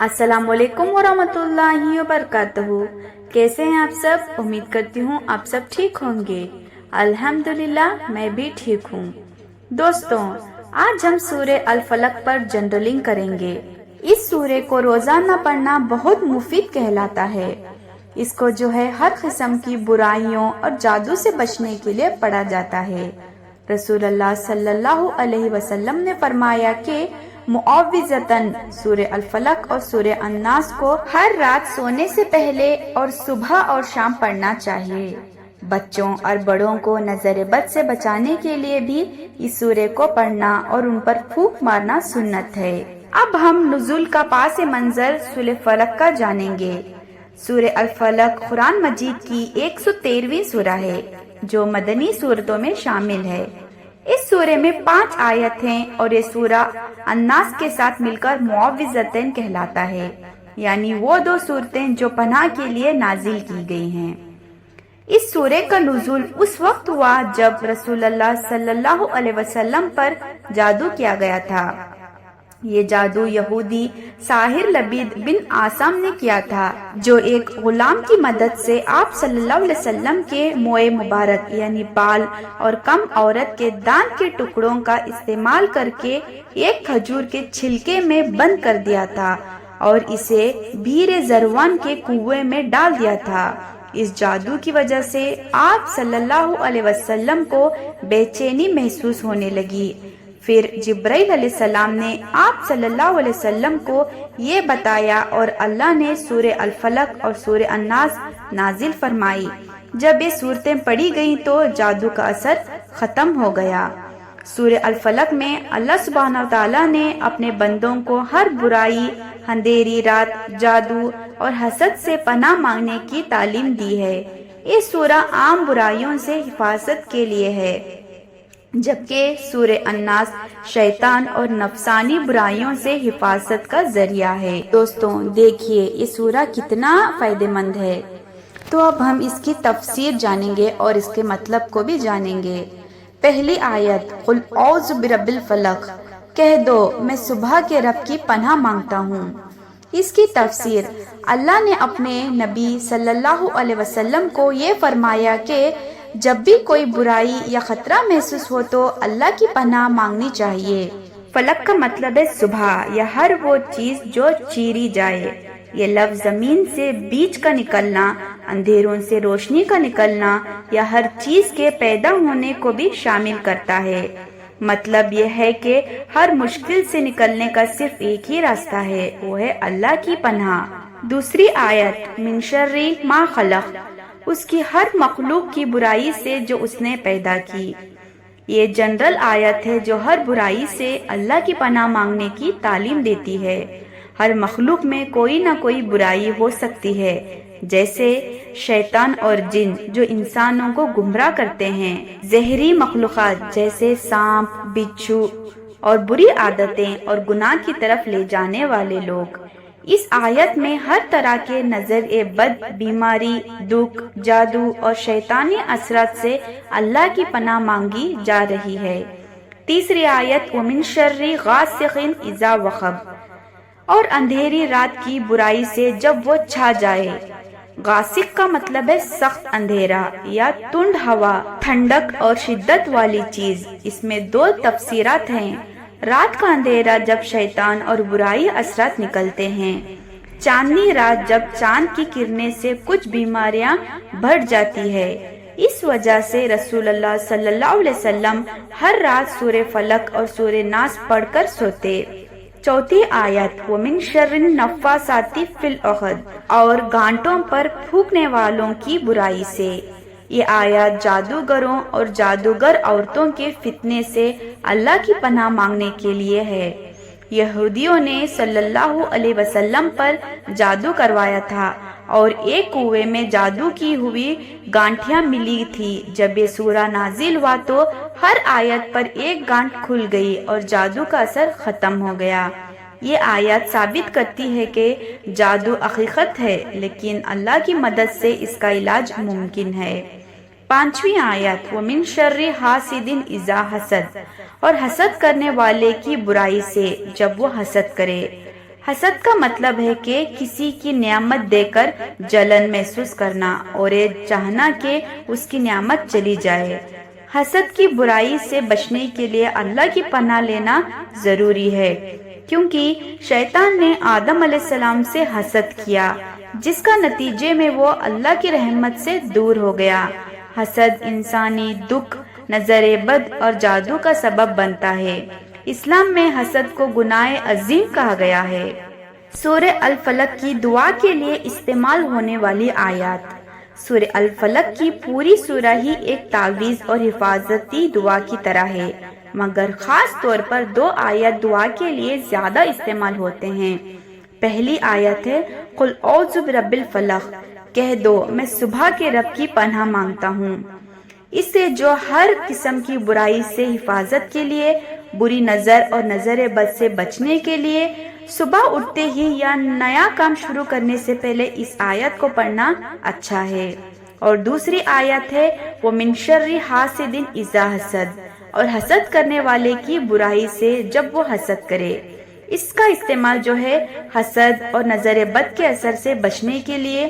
अस्सलाम वालेकुम वरहमतुल्लाहि वबरकातुहू। कैसे हैं आप सब? उम्मीद करती हूँ आप सब ठीक होंगे। अल्हम्दुलिल्लाह मैं भी ठीक हूँ। दोस्तों, आज हम सूरे अल फलक पर जनरलिंग करेंगे। इस सूरे को रोजाना पढ़ना बहुत मुफीद कहलाता है। इसको जो है हर किस्म की बुराइयों और जादू से बचने के लिए पढ़ा जाता है। रसूल अल्लाह सल्लल्लाहु अलैहि वसल्लम ने फरमाया कि मुआविज़तन सूरे अल फलक और सूरे अन्नास को हर रात सोने से पहले और सुबह और शाम पढ़ना चाहिए। बच्चों और बड़ों को नजर बद से बचाने के लिए भी इस सूरे को पढ़ना और उन पर फूंक मारना सुन्नत है। अब हम नुज़ुल का पास मंजर सूरे फलक का जानेंगे। सूरे अल फलक कुरान मजीद की 113वीं सूरा है जो मदनी सूरतों में शामिल है। इस सूरे में 5 आयत हैं और ये सूरा अन्नास के साथ मिलकर मुआविज़तैन कहलाता है, यानी वो 2 सूरतें जो पनाह के लिए नाजिल की गई हैं। इस सूरे का नुज़ुल उस वक्त हुआ जब रसूलुल्लाह सल्लल्लाहु अलैहि वसल्लम पर जादू किया गया था। ये जादू यहूदी साहिर लबीद बिन आसम ने किया था, जो एक गुलाम की मदद से आप सल्लल्लाहु अलैहि वसल्लम के मोए मुबारक यानी बाल और कम औरत के दांत के टुकड़ों का इस्तेमाल करके एक खजूर के छिलके में बंद कर दिया था और इसे भीरे जरवान के कुएं में डाल दिया था। इस जादू की वजह से आप सल्लल्लाहु अलैहि वसल्लम को बेचैनी महसूस होने लगी। फिर जिब्राइल अलैहिस्सलाम ने आप सल्लल्लाहु अलैहि वसल्लम को ये बताया और अल्लाह ने सूरे अल फलक और सूरे अन्नास नाजिल फरमाई। जब ये सूरतें पढ़ी गईं तो जादू का असर खत्म हो गया। सूरे अल फलक में अल्लाह सुब्हानहू तआला ने अपने बंदों को हर बुराई, अंधेरी रात, जादू और हसद से पनाह मांगने की तालीम दी है। ये सूरा आम बुराइयों से हिफाजत के लिए है, जबकि सूरे अन्नास शैतान और नफसानी बुराइयों से हिफाजत का जरिया है। दोस्तों देखिए ये सूरा कितना फायदेमंद है। तो अब हम इसकी तफसीर जानेंगे और इसके मतलब को भी जानेंगे। पहली आयत, कुल औज़ु बिरब्बिल फलक, कह दो मैं सुबह के रब की पनाह मांगता हूँ। इसकी तफसीर, अल्लाह ने अपने नबी सल्लल्लाहु अलैहि वसल्लम को ये फरमाया कि जब भी कोई बुराई या खतरा महसूस हो तो अल्लाह की पनाह मांगनी चाहिए। फलक का मतलब है सुबह या हर वो चीज जो चीरी जाए। ये लफ्ज जमीन से बीज का निकलना, अंधेरों से रोशनी का निकलना या हर चीज के पैदा होने को भी शामिल करता है। मतलब यह है कि हर मुश्किल से निकलने का सिर्फ एक ही रास्ता है, वो है अल्लाह की पनाह। दूसरी आयत, मिन शर्रि मा खलक, उसकी हर मखलूक की बुराई से जो उसने पैदा की। ये जनरल आयत है जो हर बुराई से अल्लाह की पनाह मांगने की तालीम देती है। हर मखलूक में कोई ना कोई बुराई हो सकती है, जैसे शैतान और जिन जो इंसानों को गुमराह करते हैं, जहरी मखलूकात जैसे सांप, बिच्छू और बुरी आदतें और गुनाह की तरफ ले जाने वाले लोग। इस आयत में हर तरह के नजर ए बद, बीमारी, दुख, जादू और शैतानी असरात से अल्लाह की पनाह मांगी जा रही है। तीसरी आयत, वमिन शर्रि गासिकिन इज़ा वक़ब, और अंधेरी रात की बुराई से जब वो छा जाए। गासिक का मतलब है सख्त अंधेरा या तुंड हवा, ठंडक और शिद्दत वाली चीज। इसमें 2 तफसीरात हैं। रात का अंधेरा जब शैतान और बुराई असरात निकलते हैं। चांदनी रात जब चांद की किरणें से कुछ बीमारियां बढ़ जाती है। इस वजह से रसूलुल्लाह सल्लल्लाहु अलैहि वसल्लम हर रात सूरे फलक और सूरे नास पढ़कर सोते। चौथी आयत, वमिन शर्रिन नफ्फासाती फिल उक़द, और गांठों पर फूंकने वालों की बुराई से। ये आयत जादूगरों और जादूगर औरतों के फितने से अल्लाह की पनाह मांगने के लिए है। यहूदियों ने सल्लल्लाहु अलैहि वसल्लम पर जादू करवाया था और एक कुएं में जादू की हुई गांठियां मिली थी। जब ये सूरा नाजिल हुआ तो हर आयत पर एक गांठ खुल गई और जादू का असर खत्म हो गया। ये आयत साबित करती है कि जादू हकीकत है, लेकिन अल्लाह की मदद से इसका इलाज मुमकिन है। 5वीं आयत, वमिन शर्रि हासिदिन इज़ा हसद, और हसद करने वाले की बुराई से जब वो हसद करे। حسد کا مطلب ہے کہ کسی کی نعمت دے کر جلن محسوس کرنا اور یہ چاہنا کہ اس کی نعمت چلی جائے۔ حسد کی برائی سے بچنے کے لیے اللہ کی پناہ لینا ضروری ہے، کیونکہ شیطان نے آدم علیہ السلام سے حسد کیا، جس کا نتیجے میں وہ اللہ کی رحمت سے دور ہو گیا۔ حسد انسانی دکھ، نظر بد اور جادو کا سبب بنتا ہے۔ اسلام میں حسد کو گناہ عظیم کہا گیا ہے۔ سورہ الفلق کی دعا کے لیے استعمال ہونے والی آیات۔ سورہ الفلق کی پوری سورہ ہی ایک تعویذ اور حفاظتی دعا کی طرح ہے، مگر خاص طور پر 2 آیات دعا کے لیے زیادہ استعمال ہوتے ہیں۔ پہلی آیت ہے قل اعوذ برب الفلق، کہہ دو میں صبح کے رب کی پناہ مانگتا ہوں۔ اس سے جو ہر قسم کی برائی سے حفاظت کے لیے، بری نظر اور نظر بد سے بچنے کے لیے صبح اٹھتے ہی یا نیا کام شروع کرنے سے پہلے اس آیت کو پڑھنا اچھا ہے۔ اور دوسری آیت ہے وَمِن شَرِّ حَاسِدٍ إِذَا حَسَدَ، اور حسد کرنے والے کی برائی سے جب وہ حسد کرے۔ اس کا استعمال جو ہے حسد اور نظر بد کے اثر سے بچنے کے لیے۔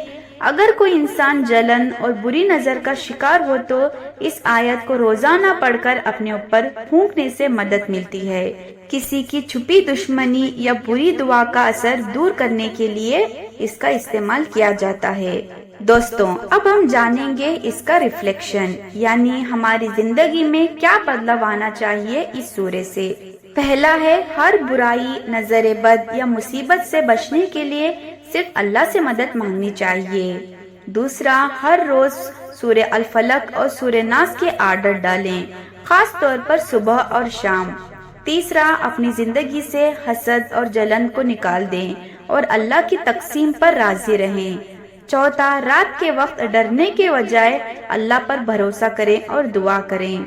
اگر کوئی انسان جلن اور بری نظر کا شکار ہو تو اس آیت کو روزانہ پڑھ کر اپنے اوپر پھونکنے سے مدد ملتی ہے۔ کسی کی چھپی دشمنی یا بری دعا کا اثر دور کرنے کے لیے اس کا استعمال کیا جاتا ہے۔ دوستوں، اب ہم جانیں گے اس کا ریفلیکشن، یعنی ہماری زندگی میں کیا بدلاؤ آنا چاہیے اس سورے سے۔ پہلا ہے ہر برائی، نظر بد یا مصیبت سے بچنے کے لیے صرف اللہ سے مدد مانگنی چاہیے۔ دوسرا، ہر روز سورہ الفلق اور سورہ ناس کے آرڈر ڈالیں، خاص طور پر صبح اور شام۔ تیسرا، اپنی زندگی سے حسد اور جلن کو نکال دیں اور اللہ کی تقسیم پر راضی رہیں۔ چوتھا، رات کے وقت ڈرنے کے بجائے اللہ پر بھروسہ کریں اور دعا کریں۔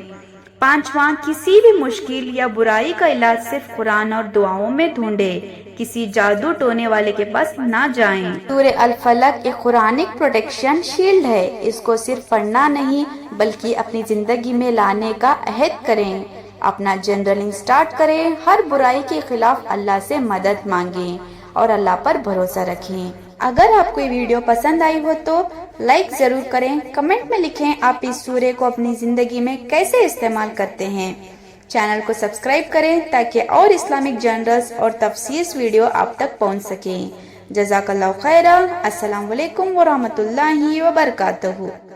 پانچواں، کسی بھی مشکل یا برائی کا علاج صرف قرآن اور دعاؤں میں ڈھونڈیں، کسی جادو ٹونے والے کے پاس نہ جائیں۔ سورہ الفلق ایک قرآنک پروٹیکشن شیلڈ ہے، اس کو صرف پڑھنا نہیں بلکہ اپنی زندگی میں لانے کا عہد کریں۔ اپنا جنرلنگ سٹارٹ کریں، ہر برائی کے خلاف اللہ سے مدد مانگیں اور اللہ پر بھروسہ رکھیں۔ اگر آپ کو یہ ویڈیو پسند آئی ہو تو لائک ضرور کریں، کمنٹ میں لکھیں آپ اس سورے کو اپنی زندگی میں کیسے استعمال کرتے ہیں۔ چینل کو سبسکرائب کریں تاکہ اور اسلامک جنرلز اور تفسیر ویڈیو آپ تک پہنچ سکیں۔ جزاک اللہ خیرہ۔ السلام علیکم ورحمۃ اللہ وبرکاتہ۔